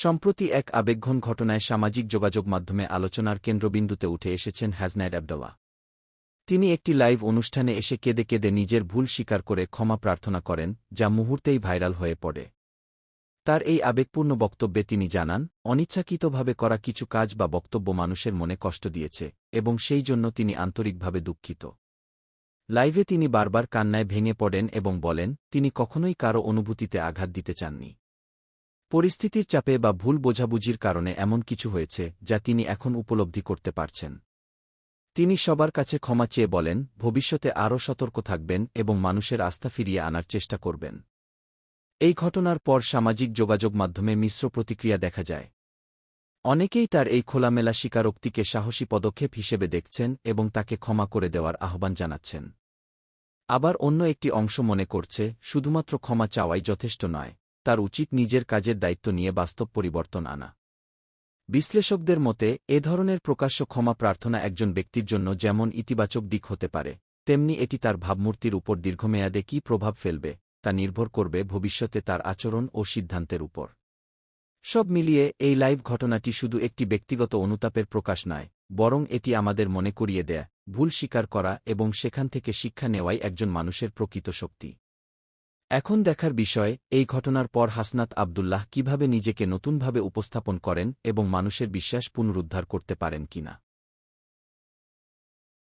সম্প্রতি এক আবেগঘন ঘটনায় সামাজিক যোগাযোগ মাধ্যমে আলোচনার কেন্দ্রবিন্দুতে উঠে এসেছেন হাসনাইন আবদুল্লাহ। তিনি একটি লাইভ অনুষ্ঠানে এসে কেঁদে কেঁদে নিজের ভুল স্বীকার করে ক্ষমা প্রার্থনা করেন, যা মুহূর্তেই ভাইরাল হয়ে পড়ে। তার এই আবেগপূর্ণ বক্তব্যে তিনি জানান, অনিচ্ছাকৃতভাবে করা কিছু কাজ বা বক্তব্য মানুষের মনে কষ্ট দিয়েছে এবং সেই জন্য তিনি আন্তরিকভাবে দুঃখিত। লাইভে তিনি বারবার কান্নায় ভেঙে পড়েন এবং বলেন, তিনি কখনোই কারও অনুভূতিতে আঘাত দিতে চাননি। পরিস্থিতির চাপে বা ভুল বোঝাবুঝির কারণে এমন কিছু হয়েছে যা তিনি এখন উপলব্ধি করতে পারছেন। তিনি সবার কাছে ক্ষমা চেয়ে বলেন, ভবিষ্যতে আরও সতর্ক থাকবেন এবং মানুষের আস্থা ফিরিয়ে আনার চেষ্টা করবেন। এই ঘটনার পর সামাজিক যোগাযোগ মাধ্যমে মিশ্র প্রতিক্রিয়া দেখা যায়। অনেকেই তার এই খোলামেলা স্বীকারোক্তিকে সাহসী পদক্ষেপ হিসেবে দেখছেন এবং তাকে ক্ষমা করে দেওয়ার আহ্বান জানাচ্ছেন। আবার অন্য একটি অংশ মনে করছে, শুধুমাত্র ক্ষমা চাওয়াই যথেষ্ট নয়, তার উচিত নিজের কাজের দায়িত্ব নিয়ে বাস্তব পরিবর্তন আনা। বিশ্লেষকদের মতে, এ ধরনের প্রকাশ্য ক্ষমা প্রার্থনা একজন ব্যক্তির জন্য যেমন ইতিবাচক দিক হতে পারে, তেমনি এটি তার ভাবমূর্তির উপর দীর্ঘমেয়াদে কী প্রভাব ফেলবে তা নির্ভর করবে ভবিষ্যতে তার আচরণ ও সিদ্ধান্তের উপর। সব মিলিয়ে এই লাইভ ঘটনাটি শুধু একটি ব্যক্তিগত অনুতাপের প্রকাশ নয়, বরং এটি আমাদের মনে করিয়ে দেয়, ভুল স্বীকার করা এবং সেখান থেকে শিক্ষা নেওয়াই একজন মানুষের প্রকৃত শক্তি। এখন দেখার বিষয়, এই ঘটনার পর হাসনাত আবদুল্লাহ কিভাবে নিজেকে নতুনভাবে উপস্থাপন করেন এবং মানুষের বিশ্বাস পুনরুদ্ধার করতে পারেন কিনা।